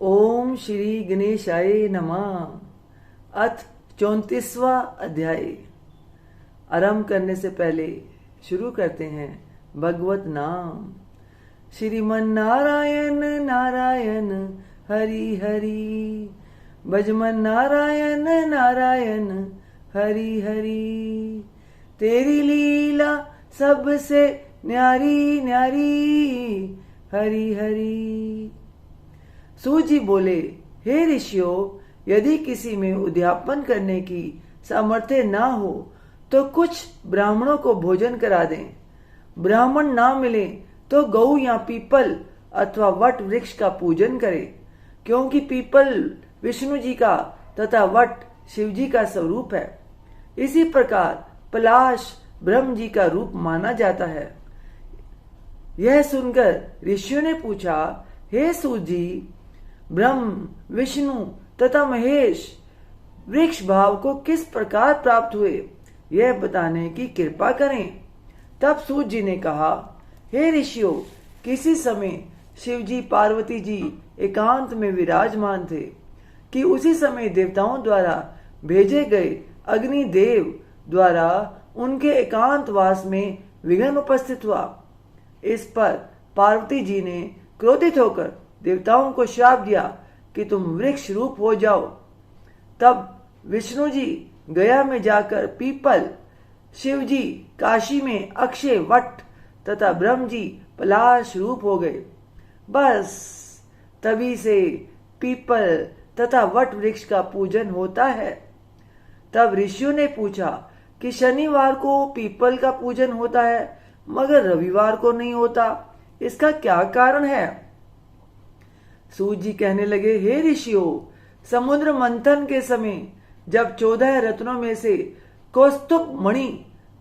ओम श्री गणेशाय नमः। अथ 34वां अध्याय। आरंभ करने से पहले शुरू करते हैं भगवत नाम। श्रीमन नारायण नारायण हरि हरि, भजमन नारायण नारायण हरि हरि। तेरी लीला सबसे न्यारी न्यारी, हरि हरि। सूत जी बोले, हे ऋषियों, यदि किसी में उद्यापन करने की सामर्थ्य ना हो तो कुछ ब्राह्मणों को भोजन करा दें। ब्राह्मण ना मिले तो गौ या पीपल अथवा वट वृक्ष का पूजन करें, क्योंकि पीपल विष्णु जी का तथा वट शिव जी का स्वरूप है। इसी प्रकार पलाश ब्रह्म जी का रूप माना जाता है। यह सुनकर ऋषियों ने पूछा, हे सूत जी, ब्रह्म विष्णु तथा महेश वृक्ष भाव को किस प्रकार प्राप्त हुए, यह बताने की कृपा करें। तब सूत जी ने कहा, हे ऋषियों, किसी समय शिव जी पार्वती जी एकांत में विराजमान थे कि उसी समय देवताओं द्वारा भेजे गए अग्निदेव द्वारा उनके एकांत वास में विघ्न उपस्थित हुआ। इस पर पार्वती जी ने क्रोधित होकर देवताओं को श्राप दिया कि तुम वृक्ष रूप हो जाओ। तब विष्णु जी गया में जाकर पीपल, शिव जी काशी में अक्षय वट तथा ब्रह्म जी पलाश रूप हो गए। बस तभी से पीपल तथा वट वृक्ष का पूजन होता है। तब ऋषियों ने पूछा कि शनिवार को पीपल का पूजन होता है मगर रविवार को नहीं होता, इसका क्या कारण है? सूत जी कहने लगे, हे ऋषियों, समुद्र मंथन के समय जब 14 रत्नों में से कौस्तुभ मणि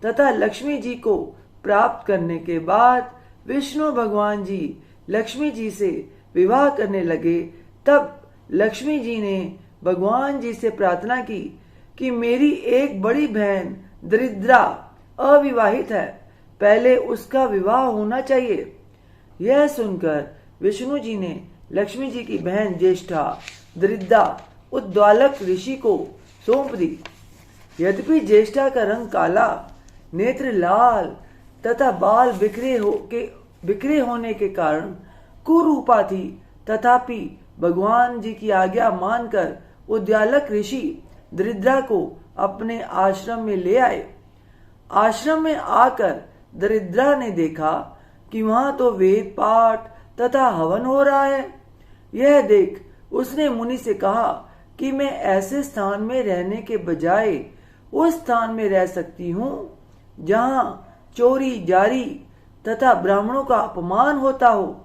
तथा लक्ष्मी जी को प्राप्त करने के बाद विष्णु भगवान जी लक्ष्मी जी से विवाह करने लगे, तब लक्ष्मी जी ने भगवान जी से प्रार्थना की कि मेरी एक बड़ी बहन दरिद्रा अविवाहित है, पहले उसका विवाह होना चाहिए। यह सुनकर विष्णु जी ने लक्ष्मी जी की बहन ज्येष्ठा दरिद्रा उद्वालक ऋषि को सौंप दी। यद्यपि ज्येष्ठा का रंग काला, नेत्र लाल तथा बाल बिखरे होने के कारण कुरूपा थी, तथापि भगवान जी की आज्ञा मानकर उद्यालक ऋषि दरिद्रा को अपने आश्रम में ले आए। आश्रम में आकर दरिद्रा ने देखा कि वहां तो वेद पाठ तथा हवन हो रहा है। यह देख उसने मुनि से कहा कि मैं ऐसे स्थान में रहने के बजाय उस स्थान में रह सकती हूँ जहाँ चोरी जारी तथा ब्राह्मणों का अपमान होता हो।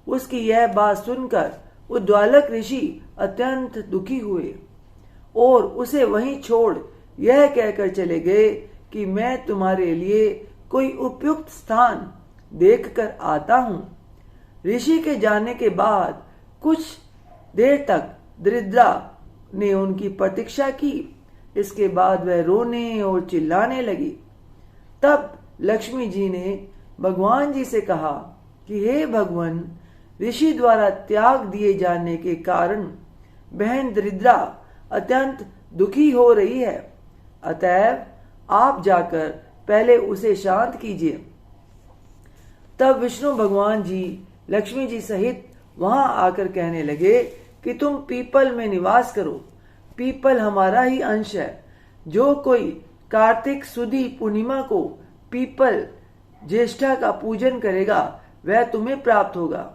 उसकी यह बात सुनकर उद्वालक ऋषि अत्यंत दुखी हुए और उसे वहीं छोड़ यह कहकर चले गए कि मैं तुम्हारे लिए कोई उपयुक्त स्थान देखकर आता हूँ। ऋषि के जाने के बाद कुछ देर तक दरिद्रा ने उनकी प्रतीक्षा की। इसके बाद वह रोने और चिल्लाने लगी। तब लक्ष्मी जी ने भगवान जी से कहा कि हे भगवान, ऋषि द्वारा त्याग दिए जाने के कारण बहन दरिद्रा अत्यंत दुखी हो रही है, अतएव आप जाकर पहले उसे शांत कीजिए। तब विष्णु भगवान जी लक्ष्मी जी सहित वहां आकर कहने लगे कि तुम पीपल में निवास करो। पीपल हमारा ही अंश है। जो कोई कार्तिक सुदी पूर्णिमा को पीपल ज्येष्ठा का पूजन करेगा वह तुम्हें प्राप्त होगा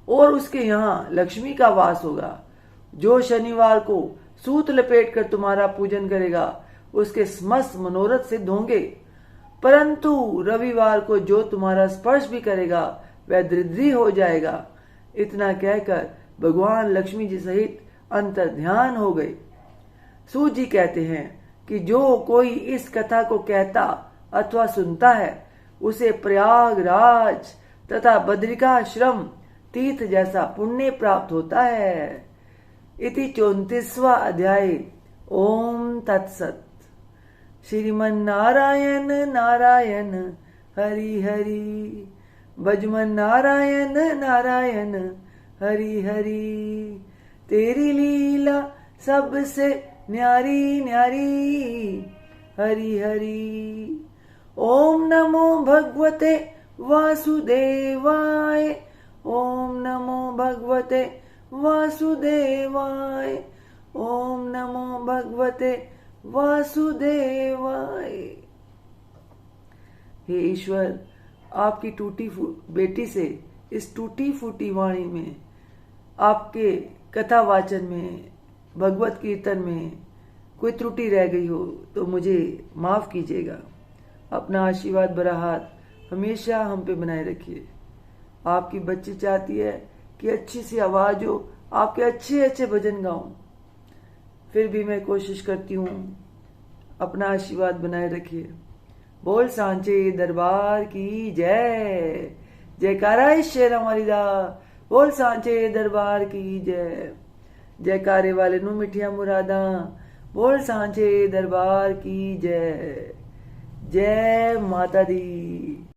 और उसके यहाँ लक्ष्मी का वास होगा। जो शनिवार को सूत लपेट कर तुम्हारा पूजन करेगा उसके समस्त मनोरथ सिद्ध होंगे, परंतु रविवार को जो तुम्हारा स्पर्श भी करेगा वह दरिद्री हो जाएगा। इतना कहकर भगवान लक्ष्मी जी सहित अंतर ध्यान हो गए। सूत जी कहते हैं कि जो कोई इस कथा को कहता अथवा सुनता है उसे प्रयागराज तथा बद्रिकाश्रम तीर्थ जैसा पुण्य प्राप्त होता है। इति 34वां अध्याय। ओम तत्सत। श्रीमन नारायण नारायण हरि हरि, भजमन नारायण नारायण हरी हरी तेरी लीला सबसे न्यारी न्यारी, हरी हरी। ओम नमो भगवते वासुदेवाय, ओम नमो भगवते वासुदेवाय, ओम नमो भगवते वासुदेवाय। हे ईश्वर, आपकी टूटी बेटी से इस टूटी फूटी वाणी में, आपके कथा वाचन में, भगवत कीर्तन में कोई त्रुटि रह गई हो तो मुझे माफ कीजिएगा। अपना आशीर्वाद भरा हाथ हमेशा हम पे बनाए रखिए। आपकी बच्ची चाहती है कि अच्छी सी आवाज हो, आपके अच्छे अच्छे भजन गाऊं, फिर भी मैं कोशिश करती हूँ। अपना आशीर्वाद बनाए रखिए। बोल सांचे दरबार की जय, जयकारा शेर हमारी दा। बोल सांचे दरबार की जय, जयकारे वाले नू मिठिया मुरादा। बोल सांचे दरबार की जय, जय माता दी।